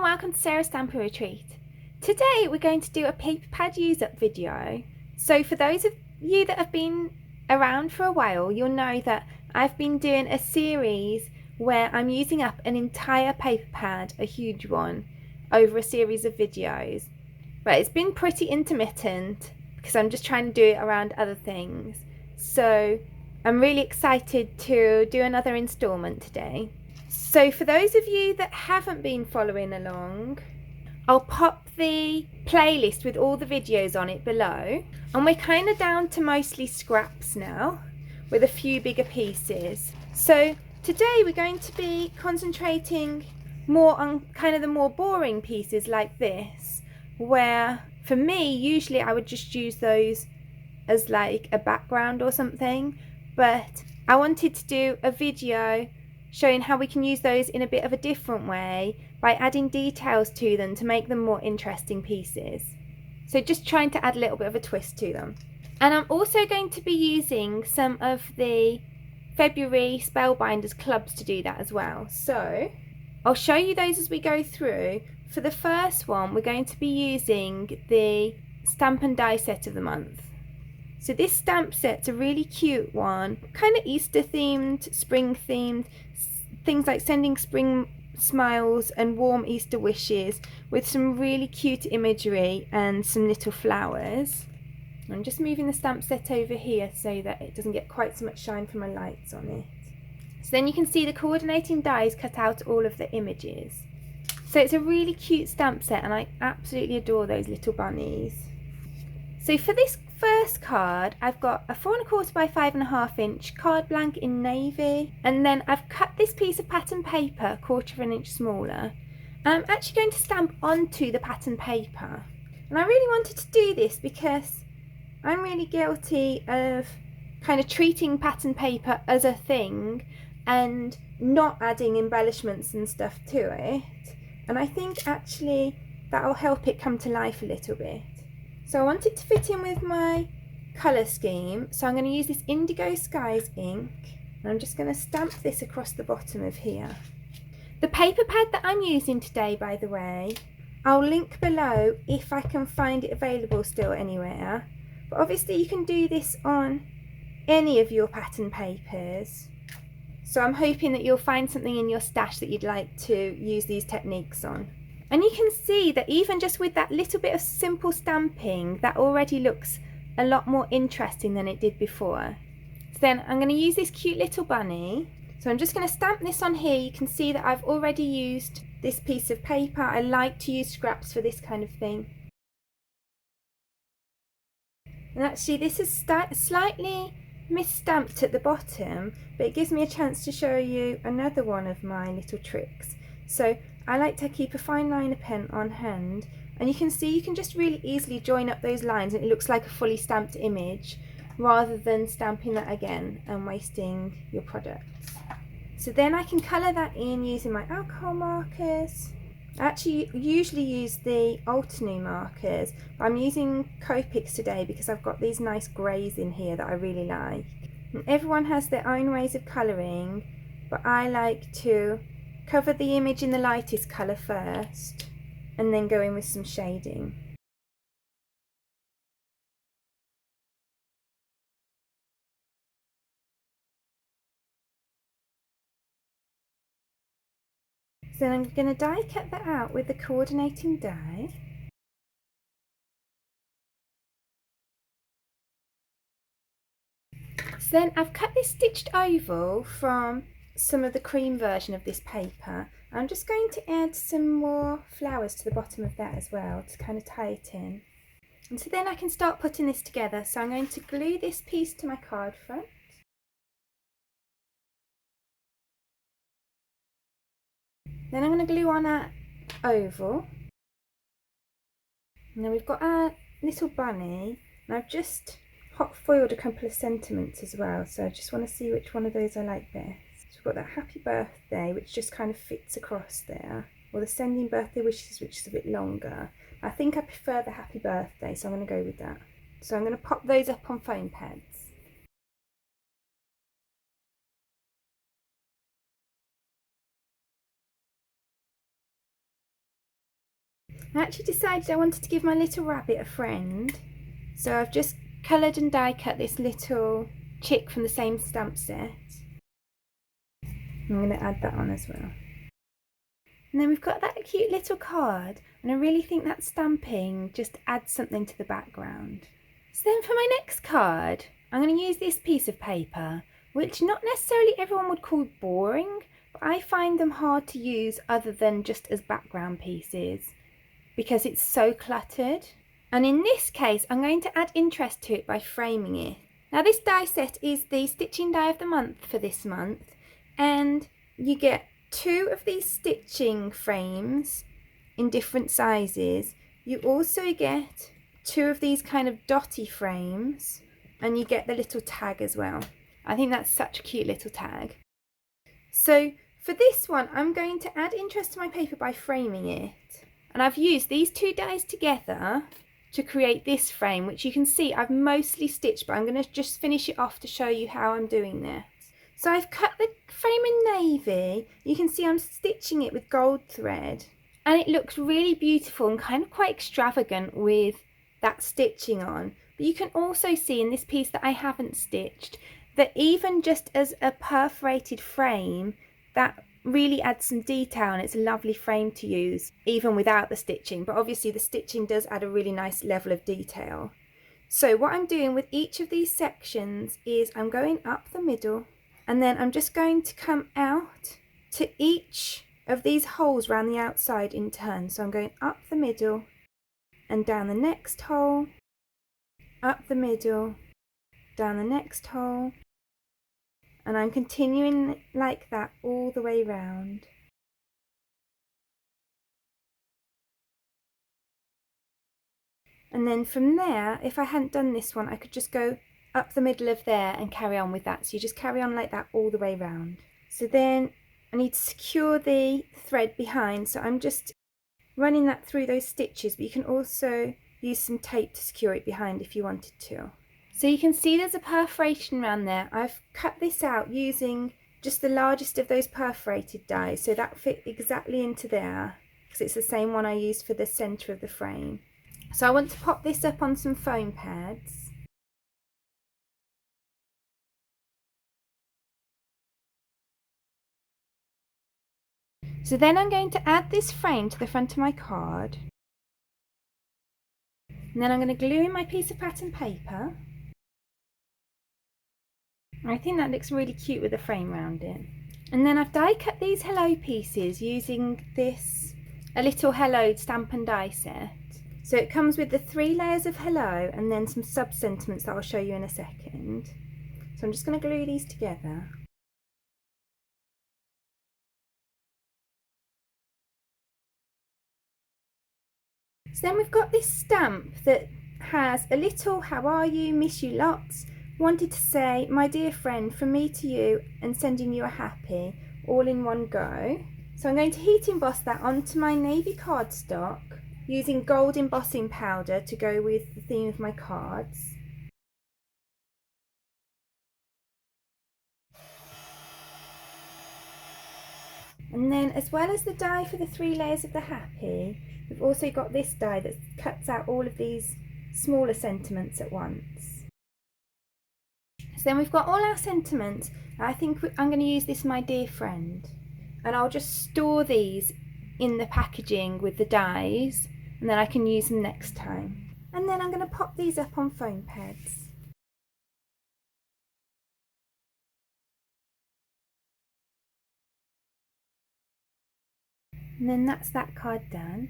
welcome to Sarah's Stamping Retreat. Today we're going to do a paper pad use up video. So for those of you that have been around for a while, you'll know that I've been doing a series where I'm using up an entire paper pad, a huge one, over a series of videos. But it's been pretty intermittent because I'm just trying to do it around other things. So I'm really excited to do another installment today. So for those of you that haven't been following along, I'll pop the playlist with all the videos on it below. And we're kind of down to mostly scraps now, with a few bigger pieces. So today we're going to be concentrating more on kind of the more boring pieces like this, where for me, usually I would just use those as like a background or something. But I wanted to do a video showing how we can use those in a bit of a different way by adding details to them to make them more interesting pieces. So just trying to add a little bit of a twist to them. And I'm also going to be using some of the February Spellbinders clubs to do that as well. So I'll show you those as we go through. For the first one, we're going to be using the Stamp and Die set of the month. So this stamp set's a really cute one, kind of Easter themed, spring themed, things like sending spring smiles and warm Easter wishes with some really cute imagery and some little flowers. I'm just moving the stamp set over here so that it doesn't get quite so much shine from my lights on it. So then you can see the coordinating dies cut out all of the images. So it's a really cute stamp set and I absolutely adore those little bunnies. So for this first card, I've got a 4 1/4 by 5 1/2 inch card blank in navy, and then I've cut this piece of pattern paper 1/4 inch smaller, and I'm actually going to stamp onto the pattern paper. And I really wanted to do this because I'm really guilty of kind of treating pattern paper as a thing and not adding embellishments and stuff to it, and I think actually that'll help it come to life a little bit. So I want it to fit in with my colour scheme, so I'm going to use this Indigo Skies ink, and I'm just going to stamp this across the bottom of here. The paper pad that I'm using today, by the way, I'll link below if I can find it available still anywhere, but obviously you can do this on any of your pattern papers, so I'm hoping that you'll find something in your stash that you'd like to use these techniques on. And you can see that even just with that little bit of simple stamping, that already looks a lot more interesting than it did before. So then I'm going to use this cute little bunny. So I'm just going to stamp this on here. You can see that I've already used this piece of paper. I like to use scraps for this kind of thing. And actually this is slightly misstamped at the bottom, but it gives me a chance to show you another one of my little tricks. So I like to keep a fine liner pen on hand, and you can see you can just really easily join up those lines and it looks like a fully stamped image rather than stamping that again and wasting your products. So then I can colour that in using my alcohol markers. I actually usually use the Altenew markers, but I'm using Copics today because I've got these nice greys in here that I really like. And everyone has their own ways of colouring, but I like to cover the image in the lightest colour first and then go in with some shading. So then I'm going to die cut that out with the coordinating die. So then I've cut this stitched oval from some of the cream version of this paper. I'm just going to add some more flowers to the bottom of that as well to kind of tie it in. And so then I can start putting this together. So I'm going to glue this piece to my card front. Then I'm going to glue on our oval. And then we've got our little bunny. And I've just hot foiled a couple of sentiments as well. So I just want to see which one of those I like best. So we've got that happy birthday, which just kind of fits across there. Or the sending birthday wishes, which is a bit longer. I think I prefer the happy birthday, so I'm going to go with that. So I'm going to pop those up on foam pads. I actually decided I wanted to give my little rabbit a friend, so I've just coloured and die cut this little chick from the same stamp set. I'm going to add that on as well. And then we've got that cute little card, and I really think that stamping just adds something to the background. So then for my next card, I'm going to use this piece of paper, which not necessarily everyone would call boring, but I find them hard to use other than just as background pieces because it's so cluttered. And in this case, I'm going to add interest to it by framing it. Now this die set is the stitching die of the month for this month, and you get 2 of these stitching frames in different sizes. You also get 2 of these kind of dotty frames, and you get the little tag as well. I think that's such a cute little tag. So for this one, I'm going to add interest to my paper by framing it. And I've used these 2 dies together to create this frame, which you can see I've mostly stitched, but I'm going to just finish it off to show you how I'm doing this. So I've cut the frame in navy. You can see I'm stitching it with gold thread, and it looks really beautiful and kind of quite extravagant with that stitching on. But you can also see in this piece that I haven't stitched that even just as a perforated frame, that really adds some detail, and it's a lovely frame to use even without the stitching. But obviously the stitching does add a really nice level of detail. So what I'm doing with each of these sections is I'm going up the middle, and then I'm just going to come out to each of these holes around the outside in turn. So I'm going up the middle and down the next hole, up the middle, down the next hole, and I'm continuing like that all the way round. And then from there, if I hadn't done this one, I could just go up the middle of there and carry on with that. So you just carry on like that all the way round. So then I need to secure the thread behind, so I'm just running that through those stitches, but you can also use some tape to secure it behind if you wanted to. So you can see there's a perforation around there. I've cut this out using just the largest of those perforated dies, so that fit exactly into there because it's the same one I used for the centre of the frame. So I want to pop this up on some foam pads. So then I'm going to add this frame to the front of my card, and then I'm going to glue in my piece of pattern paper. I think that looks really cute with the frame around it. And then I've die cut these hello pieces using this a little hello stamp and die set. So it comes with the 3 layers of hello and then some sub sentiments that I'll show you in a second. So I'm just going to glue these together. So then we've got this stamp that has a little "How are you? Miss you lots. Wanted to say, my dear friend, from me to you and sending you a happy," all in one go. So I'm going to heat emboss that onto my navy cardstock using gold embossing powder to go with the theme of my cards. And then, as well as the die for the 3 layers of the happy, we've also got this die that cuts out all of these smaller sentiments at once. So then we've got all our sentiments. I think I'm going to use this "my dear friend," and I'll just store these in the packaging with the dies, and then I can use them next time. And then I'm going to pop these up on foam pads. And then that's that card done.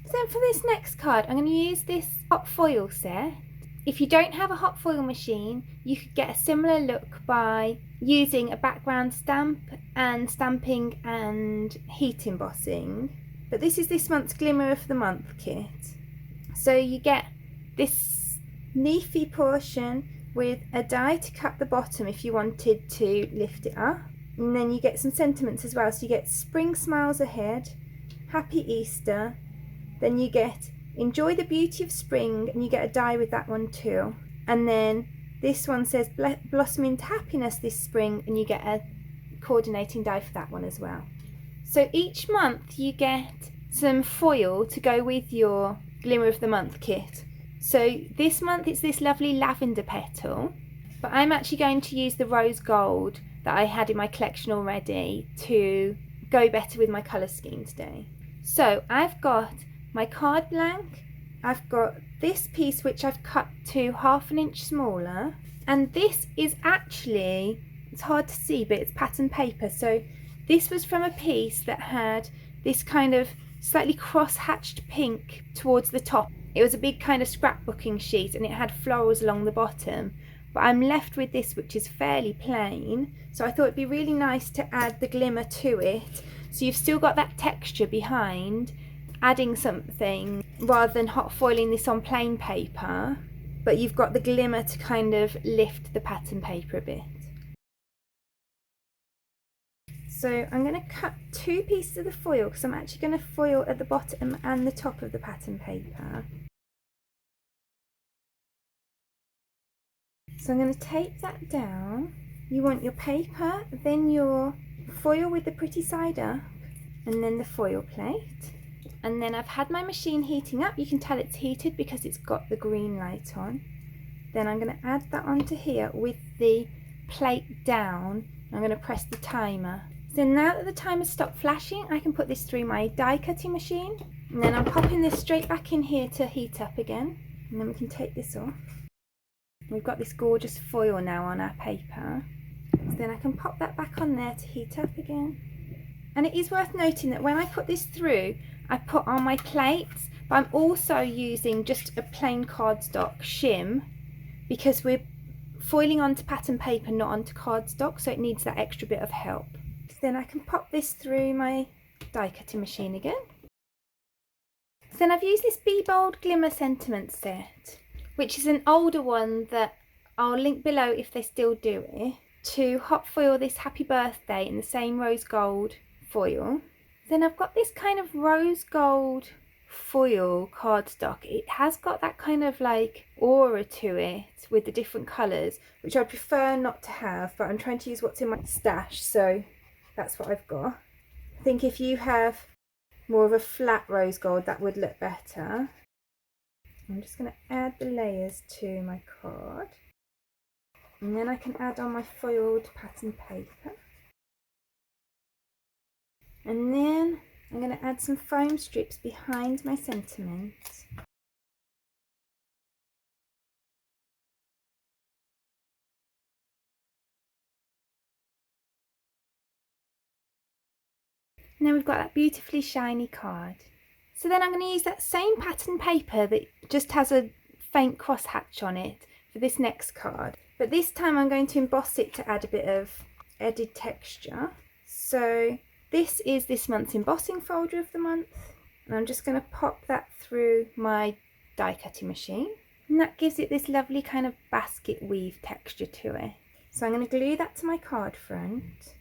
So then for this next card, I'm going to use this hot foil set. If you don't have a hot foil machine, you could get a similar look by using a background stamp and stamping and heat embossing. But this is this month's Glimmer of the Month kit. So you get this leafy portion with a die to cut the bottom if you wanted to lift it up. And then you get some sentiments as well. So you get "Spring smiles ahead," "Happy Easter," then you get "Enjoy the beauty of spring," and you get a die with that one too. And then this one says "Blossom into happiness this spring," and you get a coordinating die for that one as well. So each month you get some foil to go with your Glimmer of the Month kit. So this month it's this lovely lavender petal, but I'm actually going to use the rose gold that I had in my collection already to go better with my colour scheme today. So I've got my card blank, I've got this piece which I've cut to 1/2 inch smaller, and this is actually, it's hard to see, but it's pattern paper. So this was from a piece that had this kind of slightly cross-hatched pink towards the top. It was a big kind of scrapbooking sheet and it had florals along the bottom, but I'm left with this which is fairly plain, so I thought it'd be really nice to add the glimmer to it, so you've still got that texture behind, adding something rather than hot foiling this on plain paper, but you've got the glimmer to kind of lift the pattern paper a bit. So I'm going to cut 2 pieces of the foil because I'm actually going to foil at the bottom and the top of the pattern paper. So I'm going to tape that down. You want your paper, then your foil with the pretty side up, and then the foil plate. And then I've had my machine heating up. You can tell it's heated because it's got the green light on. Then I'm going to add that onto here with the plate down. I'm going to press the timer. So now that the timer's stopped flashing, I can put this through my die cutting machine. And then I'm popping this straight back in here to heat up again. And then we can take this off. We've got this gorgeous foil now on our paper. So then I can pop that back on there to heat up again. And it is worth noting that when I put this through, I put on my plates, but I'm also using just a plain cardstock shim because we're foiling onto pattern paper, not onto cardstock, so it needs that extra bit of help. So then I can pop this through my die cutting machine again. So then I've used this Be Bold Glimmer Sentiment set, which is an older one that I'll link below if they still do it, to hot foil this happy birthday in the same rose gold foil. Then I've got this kind of rose gold foil cardstock. It has got that kind of like aura to it with the different colours, which I prefer not to have, but I'm trying to use what's in my stash, so that's what I've got. I think if you have more of a flat rose gold, that would look better. I'm just going to add the layers to my card, and then I can add on my foiled pattern paper. And then I'm going to add some foam strips behind my sentiment. Now we've got that beautifully shiny card. So then I'm going to use that same pattern paper that just has a faint crosshatch on it for this next card. But this time I'm going to emboss it to add a bit of added texture. So this is this month's embossing folder of the month, and I'm just going to pop that through my die cutting machine, and that gives it this lovely kind of basket weave texture to it. So I'm going to glue that to my card front,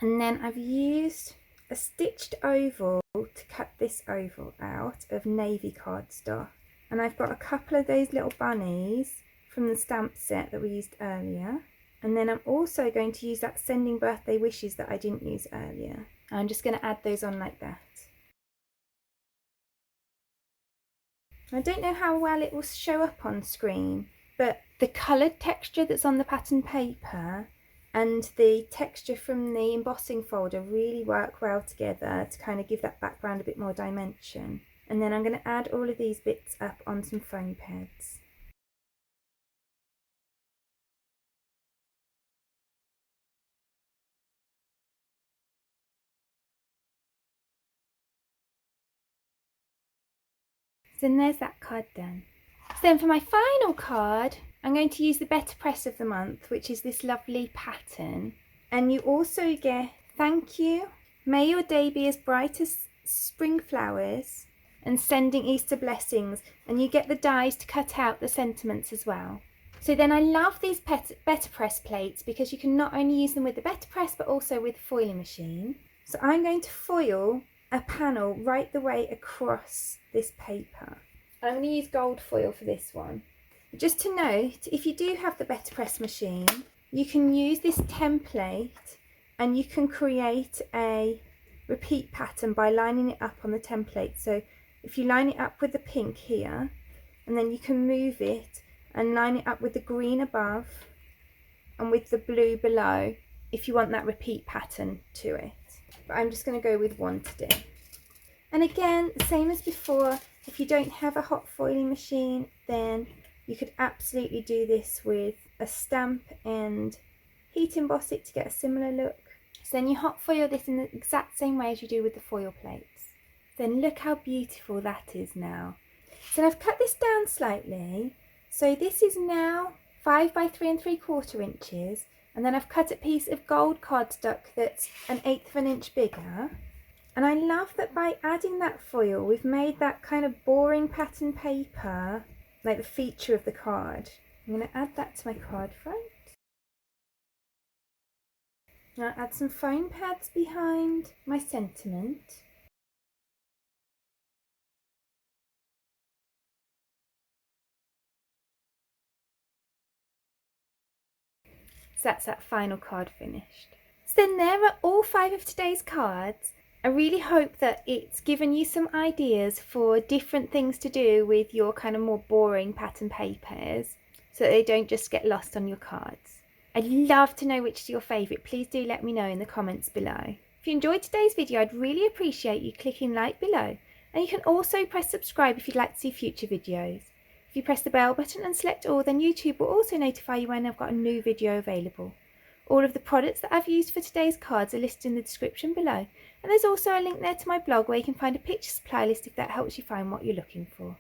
and then I've used a stitched oval to cut this oval out of navy cardstock, and I've got a couple of those little bunnies from the stamp set that we used earlier. And then I'm also going to use that sending birthday wishes that I didn't use earlier. I'm just going to add those on like that. I don't know how well it will show up on screen, but the coloured texture that's on the pattern paper and the texture from the embossing folder really work well together to kind of give that background a bit more dimension. And then I'm going to add all of these bits up on some foam pads. So then there's that card done. So then for my final card, I'm going to use the Better Press of the month, which is this lovely pattern. And you also get thank you, may your day be as bright as spring flowers, and sending Easter blessings. And you get the dies to cut out the sentiments as well. So then I love these Better Press plates because you can not only use them with the Better Press but also with the foiling machine. So I'm going to foil a panel right the way across this paper. I'm going to use gold foil for this one. Just to note, if you do have the Better Press machine, you can use this template and you can create a repeat pattern by lining it up on the template. So if you line it up with the pink here, and then you can move it and line it up with the green above and with the blue below if you want that repeat pattern to it. But I'm just going to go with one today. And again, same as before, if you don't have a hot foiling machine, then you could absolutely do this with a stamp and heat emboss it to get a similar look. So then you hot foil this in the exact same way as you do with the foil plates. Then look how beautiful that is now. So I've cut this down slightly. So this is now 5 by 3 3/4 inches, and then I've cut a piece of gold cardstock that's 1/8 of an inch bigger. And I love that by adding that foil, we've made that kind of boring pattern paper like the feature of the card. I'm going to add that to my card front. Now add some foam pads behind my sentiment. So that's that final card finished. So then there are all 5 of today's cards. I really hope that it's given you some ideas for different things to do with your kind of more boring pattern papers so that they don't just get lost on your cards. I'd love to know which is your favourite. Please do let me know in the comments below. If you enjoyed today's video, I'd really appreciate you clicking like below, and you can also press subscribe if you'd like to see future videos. If you press the bell button and select all, then YouTube will also notify you when I've got a new video available. All of the products that I've used for today's cards are listed in the description below, and there's also a link there to my blog where you can find a picture supply list if that helps you find what you're looking for.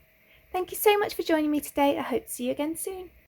Thank you so much for joining me today. I hope to see you again soon.